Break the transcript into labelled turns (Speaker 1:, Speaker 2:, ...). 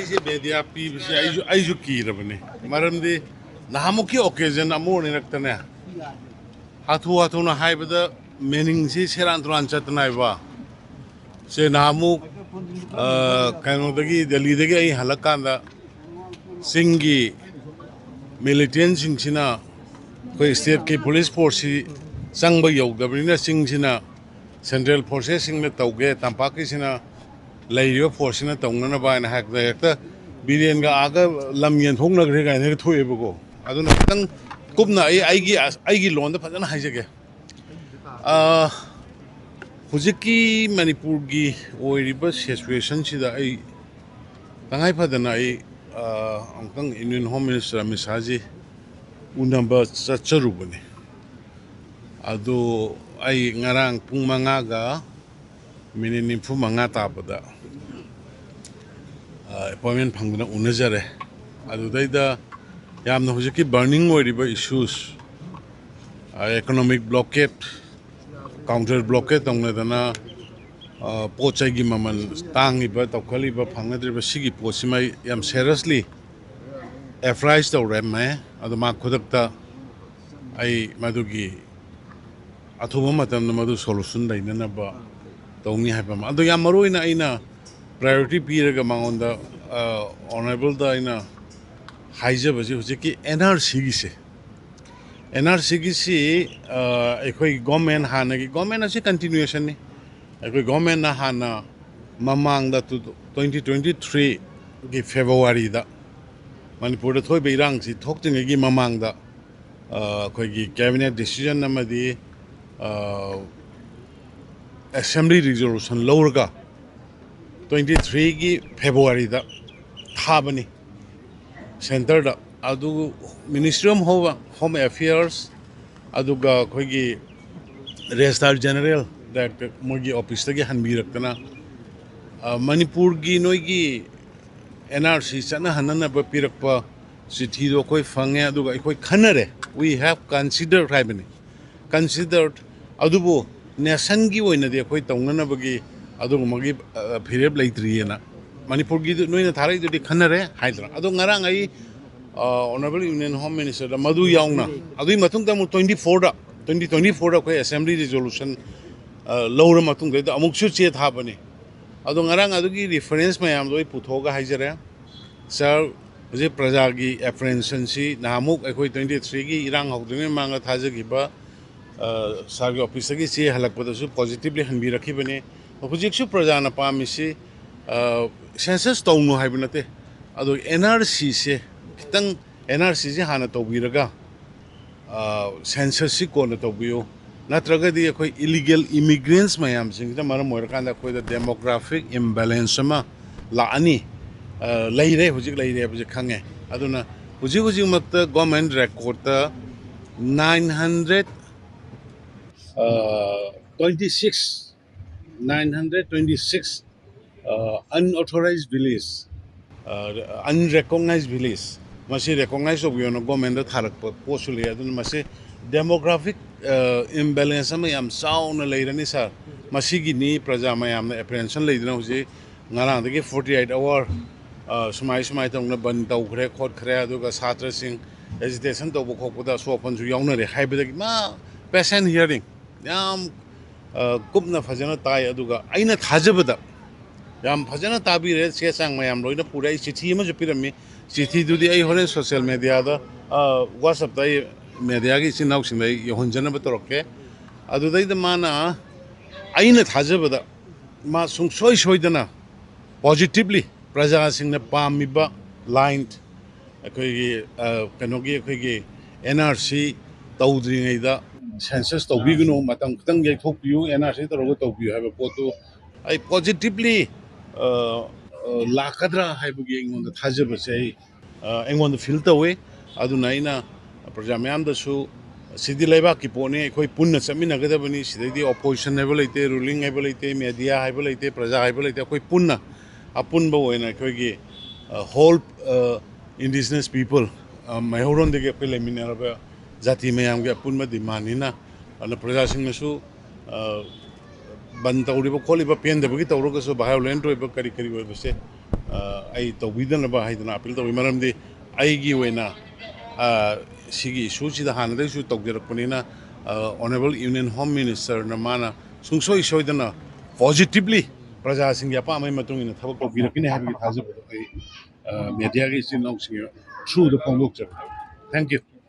Speaker 1: ꯑꯩꯁꯦ ꯃꯦꯗꯤꯌꯥ ꯄꯤꯕꯁꯦ ꯑꯩꯁꯨ ꯀꯤꯔꯕꯅꯤ ꯃꯔꯝꯗꯤ ꯅꯍꯥꯟꯃꯨꯛꯀꯤ ꯑꯣꯀꯦꯖꯟ ꯑꯃ ꯑꯣꯏꯔꯛꯇꯅꯦ ꯍꯥꯊꯨꯅ ꯍꯥꯏꯕꯗ ꯃꯤꯅꯤꯡꯁꯤ ꯁꯦꯔꯥꯟ ꯇꯨꯔꯥꯟ ꯆꯠꯇꯅꯥꯏꯕ ꯁꯦ ꯅꯍꯥꯟꯃꯨꯛ ꯀꯩꯅꯣꯗꯒꯤ ꯗꯦꯜꯂꯤꯗꯒꯤ ꯑꯩ ꯍꯜꯂꯛꯀꯥꯟꯗ ꯆꯤꯡꯒꯤ ꯃꯤꯂꯤꯇꯦꯟꯁꯤꯡꯁꯤꯅ ꯑꯩꯈꯣꯏ ꯁ꯭ꯇꯦꯠꯀꯤ ꯄꯨꯂꯤꯁ ꯐꯣꯔꯁꯁꯤ ꯆꯪꯕ ꯌꯧꯗꯕꯅꯤꯅ ꯆꯤꯡꯁꯤꯅ ꯁꯦꯟꯇ꯭ꯔꯦꯜ ꯐꯣꯔꯁꯦꯁꯁꯤꯡꯅ ꯇꯧꯒꯦ ꯇꯝꯄꯥꯛꯀꯤꯁꯤꯅ ꯂꯩꯔꯤꯕ ꯐꯣꯔꯁꯁꯤꯅ ꯇꯧꯅꯅꯕ ꯍꯥꯏꯅ ꯍꯥꯏꯕꯗ ꯍꯦꯛꯇ ꯕꯤꯔꯦꯟꯒ ꯑꯥꯒ ꯂꯝ ꯌꯦꯟꯊꯣꯛꯅꯈ꯭ꯔꯦ ꯀꯥꯏꯅ ꯍꯦꯛꯇ ꯊꯣꯛꯑꯦꯕꯀꯣ ꯑꯗꯨꯅ ꯈꯤꯇꯪ ꯀꯨꯞꯅ ꯑꯩꯒꯤ ꯂꯣꯟꯗ ꯐꯖꯅ ꯍꯥꯏꯖꯒꯦ ꯍꯧꯖꯤꯛꯀꯤ ꯃꯅꯤꯄꯨꯔꯒꯤ ꯑꯣꯏꯔꯤꯕ ꯁꯤꯆꯨꯋꯦꯁꯟꯁꯤꯗ ꯑꯩ ꯇꯉꯥꯏ ꯐꯗꯅ ꯑꯩ ꯑꯃꯨꯛꯇꯪ ꯏꯟꯗꯤꯌꯟ ꯍꯣꯝ ꯃꯤꯅꯤꯁꯇꯔ ꯑꯃꯤꯠ ꯁꯥꯍꯖꯤ ꯎꯅꯕ ꯆꯠꯆꯔꯨꯕꯅꯤ ꯑꯗꯨ ꯑꯩ ꯉꯔꯥꯡ ꯄꯨꯡ 5:45 ꯇꯥꯕꯗ ꯑꯦꯄꯣꯏꯟꯃꯦꯟ ꯐꯪꯗꯨꯅ ꯎꯅꯖꯔꯦ ꯑꯗꯨꯗꯩꯗ ꯌꯥꯝꯅ ꯍꯧꯖꯤꯛꯀꯤ ꯕꯔꯅꯤꯡ ꯑꯣꯏꯔꯤꯕ issues economic blockade counter blockade ꯇꯧꯅꯗꯅ ꯄꯣꯠ ꯆꯩꯒꯤ ꯃꯃꯜ ꯇꯥꯡꯉꯤꯕ ꯇꯧꯈꯠꯂꯤꯕ ꯐꯪꯅꯗ꯭ꯔꯤꯕ ꯁꯤꯒꯤ ꯄꯣꯠꯁꯤꯃ ꯑꯩ ꯌꯥꯝ ꯁꯦꯔꯤꯌꯁꯂꯤ ꯑꯦꯄ꯭ꯔꯥꯏꯖ ꯇꯧꯔꯝꯃꯦ ꯑꯗꯣ ꯃꯥ ꯈꯨꯗꯛꯇ ꯑꯩ ꯃꯗꯨꯒꯤ ꯑꯊꯨꯕ ꯃꯇꯝꯗ ꯃꯗꯨ ꯁꯣꯂꯨꯁꯟ ꯂꯩꯅꯅꯕ ꯇꯧꯅꯤ ꯍꯥꯏꯕ ꯑꯃ ꯑꯗꯣ ꯌꯥꯝ ꯃꯔꯨ ꯑꯣꯏꯅ ꯑꯩꯅ ꯄ꯭ꯔꯥꯏꯌꯣꯔꯤꯇꯤ ꯄꯤꯔꯒ ꯃꯉꯣꯟꯗ ꯑꯣꯅꯔꯦꯕꯜꯗ ꯑꯩꯅ ꯍꯥꯏꯖꯕꯁꯤ ꯍꯧꯖꯤꯛꯀꯤ NRCꯒꯤꯁꯦ NRCꯒꯤꯁꯤ ꯑꯩꯈꯣꯏ ꯒꯣꯔꯃꯦꯟ ꯍꯥꯟꯅꯒꯤ ꯒꯣꯔꯃꯦꯟ ꯑꯁꯤ ꯀꯟꯇꯤꯅ꯭ꯌꯨꯌꯦꯁꯟꯅꯤ ꯑꯩꯈꯣꯏ ꯒꯣꯔꯃꯦꯟꯅ ꯍꯥꯟꯅ ꯃꯃꯥꯡꯗ 2023ꯒꯤ ꯐꯦꯕꯋꯥꯔꯤꯗ ꯃꯅꯤꯄꯨꯔꯗ ꯊꯣꯛꯏꯕ ꯏꯔꯥꯡꯁꯤ ꯊꯣꯛꯇ꯭ꯔꯤꯉꯩꯒꯤ ꯃꯃꯥꯡꯗ ꯑꯩꯈꯣꯏꯒꯤ ꯀꯦꯕꯤꯅꯦꯠ ꯗꯤꯁꯤꯖꯟ ꯑꯃꯗꯤ ꯑꯦꯁꯦꯝꯕ꯭ꯂꯤ ꯔꯤꯖꯣꯂꯨꯁꯟ ꯂꯧꯔꯒ 23ꯒꯤ ꯐꯦꯕꯋꯥꯔꯤꯗ ꯊꯥꯕꯅꯤ ꯁꯦꯟꯇꯔꯗ ꯑꯗꯨ ꯃꯤꯅꯤꯁꯇ꯭ꯔꯤ ꯑꯣꯐ ꯍꯣꯝ ꯑꯦꯐꯤꯌꯔꯁ ꯑꯗꯨꯒ ꯑꯩꯈꯣꯏꯒꯤ ꯔꯦꯖꯤꯁꯇ꯭ꯔꯥꯔ ꯖꯦꯅꯔꯦꯜ ꯃꯣꯏꯒꯤ ꯑꯣꯐꯤꯁꯇꯒꯤ ꯍꯟꯕꯤꯔꯛꯇꯅ ꯃꯅꯤꯄꯨꯔꯒꯤ ꯅꯣꯏꯒꯤ NRC ꯆꯠꯅꯍꯟꯅꯅꯕ ꯄꯤꯔꯛꯄ ꯆꯤꯊꯤꯗꯣ ꯑꯩꯈꯣꯏ ꯐꯪꯉꯦ ꯑꯗꯨꯒ ꯑꯩꯈꯣꯏ ꯈꯟꯅꯔꯦ ꯋꯤ ꯍꯦꯞ ꯀꯟꯁꯤꯗꯔഡ് ꯍꯥꯏꯕꯅꯤ ꯀꯟꯁꯤꯗꯔഡ് ꯑꯗꯨꯕꯨ ꯅꯦꯁꯟꯒꯤ ꯑꯣꯏꯅꯗꯤ ꯑꯩꯈꯣꯏ ꯇꯧꯅꯅꯕꯒꯤ ꯑꯗꯨꯒꯨꯝꯕꯒꯤ ꯐꯤꯔꯦꯞ ꯂꯩꯇ꯭ꯔꯤꯑꯅ ꯃꯅꯤꯄꯨꯔꯒꯤꯗꯨ ꯅꯣꯏꯅ ꯊꯥꯔꯛꯏꯗꯨꯗꯤ ꯈꯟꯅꯔꯦ ꯍꯥꯏꯗꯅ ꯑꯗꯣ ꯉꯔꯥꯡ ꯑꯩ ꯑꯣꯅꯔꯦꯕꯜ ꯌꯨꯅꯤꯌꯟ ꯍꯣꯝ ꯃꯤꯅꯤꯁꯇꯔꯗ ꯃꯗꯨ ꯌꯥꯎꯅ ꯑꯗꯨꯒꯤ ꯃꯇꯨꯡꯗ ꯑꯃꯨꯛ 2024ꯗ ꯑꯩꯈꯣꯏ ꯑꯦꯁꯦꯝꯕ꯭ꯂꯤ ꯔꯤꯖꯣꯂꯨꯁꯟ ꯂꯧꯔ ꯃꯇꯨꯡꯗꯩꯗ ꯑꯃꯨꯛꯁꯨ ꯆꯦ ꯊꯥꯕꯅꯤ ꯑꯗꯣ ꯉꯔꯥꯡ ꯑꯗꯨꯒꯤ ꯔꯤꯐꯔꯦꯟꯁ ꯃꯌꯥꯝꯗꯣ ꯑꯩ ꯄꯨꯊꯣꯛꯑꯒ ꯍꯥꯏꯖꯔꯦ ꯁꯥꯔ ꯍꯧꯖꯤꯛ प्रजाꯒꯤ ꯑꯦꯄ꯭ꯔꯦꯟꯁꯟꯁꯤ ꯅꯍꯥꯟꯃꯨꯛ ꯑꯩꯈꯣꯏ 23ꯒꯤ ꯏꯔꯥꯡ ꯍꯧꯗ꯭ꯔꯤꯉꯩ ꯃꯃꯥꯡꯗ ꯊꯥꯖꯈꯤꯕ ꯁꯥꯔꯒꯤ ꯑꯣꯐꯤꯁꯇꯒꯤ ꯆꯦ ꯍꯜꯂꯛꯄꯗꯁꯨ ꯄꯣꯖꯤꯇꯤꯚꯂꯤ ꯍꯟꯕꯤꯔꯛꯈꯤꯕꯅꯤ ꯍꯧꯖꯤꯛꯁꯨ ꯄ꯭ꯔꯖꯥꯅ ꯄꯥꯝꯃꯤꯁꯤ ꯁꯦꯟꯁꯁ ꯇꯧꯅꯨ ꯍꯥꯏꯕ ꯅꯠꯇꯦ ꯑꯗꯣ NRCꯁꯦ ꯈꯤꯇꯪ NRCꯁꯦ ꯍꯥꯟꯅ ꯇꯧꯕꯤꯔꯒ ꯁꯦꯟꯁꯁꯁꯤ ꯀꯣꯟꯅ ꯇꯧꯕꯤꯌꯨ ꯅꯠꯇ꯭ꯔꯒꯗꯤ ꯑꯩꯈꯣꯏ ꯏꯂꯤꯒꯦꯜ ꯏꯃꯤꯒ꯭ꯔꯦꯟꯁ ꯃꯌꯥꯝꯁꯤꯡꯁꯤꯅ ꯃꯔꯝ ꯑꯣꯏꯔꯀꯥꯟꯗ ꯑꯩꯈꯣꯏꯗ ꯗꯦꯃꯣꯒ꯭ꯔꯥꯐꯤꯛ ꯏꯝꯕꯦꯂꯦꯟꯁ ꯑꯃ ꯂꯥꯛꯑꯅꯤ ꯂꯩꯔꯦ ꯍꯧꯖꯤꯛ ꯂꯩꯔꯦ ꯍꯥꯏꯕꯁꯦ ꯈꯪꯉꯦ ꯑꯗꯨꯅ ꯍꯧꯖꯤꯛꯃꯛꯇ government ꯔꯦꯀꯣꯔꯠꯇ 926 unauthorized village unrecognized village masi recognize obiyona government da tharakpa posu le aduna masi demographic imbalance ama yam sauna leirani sir masi gi ni praja mayam na apprehension leidina hoji ngarang dagi 48 hour sumai tongna ban tawkhre khotkhre aduga satra sing agitation tawbo khokpada sopon ju yaunare haibadagi ma patient hearing yam kupna fajana tai aduga aina thajabada yam fajana tabire che sang mayam loina pura chithi ma jupirami chithi dudi ai horen social media da whatsapp da media gi sinau sinai yohunjana batoroke adudai da mana aina thajabada ma sungsoi soidana positively praja singna pamiba line akhoi kanogi akhoi NRC tawdringai census tawbigunu matam khitang yaithokpiu NRC tawroga tawpiu haiba potu ai positively lakadra haibagi engonda thajabase engonda feel tawe aduna aina praja mayam da su sidi leba ki pone akhoi punna chaminagadabani sidai opposition haiba leite ruling haiba leite media haiba leite praja haiba leite akhoi punna apunba oina akhoi whole indigenous people mayhoron de akhoi leminaraba jati mayam ge apunma dimanina ana praja singnasu ban tawriba kholiba pendabagi tawrogasu violent oiba kari oibase ꯑꯩ ꯇꯧꯕꯤꯗꯅꯕ ꯍꯥꯏꯗꯅ appeal ꯇꯧꯏ ꯃꯔꯝꯗꯤ ꯑꯩꯒꯤ ꯑꯣꯏꯅ ꯁꯤꯒꯤ ꯏꯁꯨꯁꯤꯗ ꯍꯥꯟꯅꯗꯒꯤꯁꯨ ꯇꯧꯖꯔꯛꯄꯅꯤꯅ honourable union home ꯃꯤꯅꯤꯁꯇꯔꯅ ꯃꯥꯅ ꯁꯨꯡꯁꯣꯏ ꯁꯣꯏꯗꯅ ꯄꯣꯖꯤꯇꯤꯕꯂꯤ प्रजासिंगी अपाम मतुंग इन थबक तौबीरकनी हाबिगी थाजबदो मीडिया के इचिन नाउसिंग थ्रू द फोंदोक थैंक यू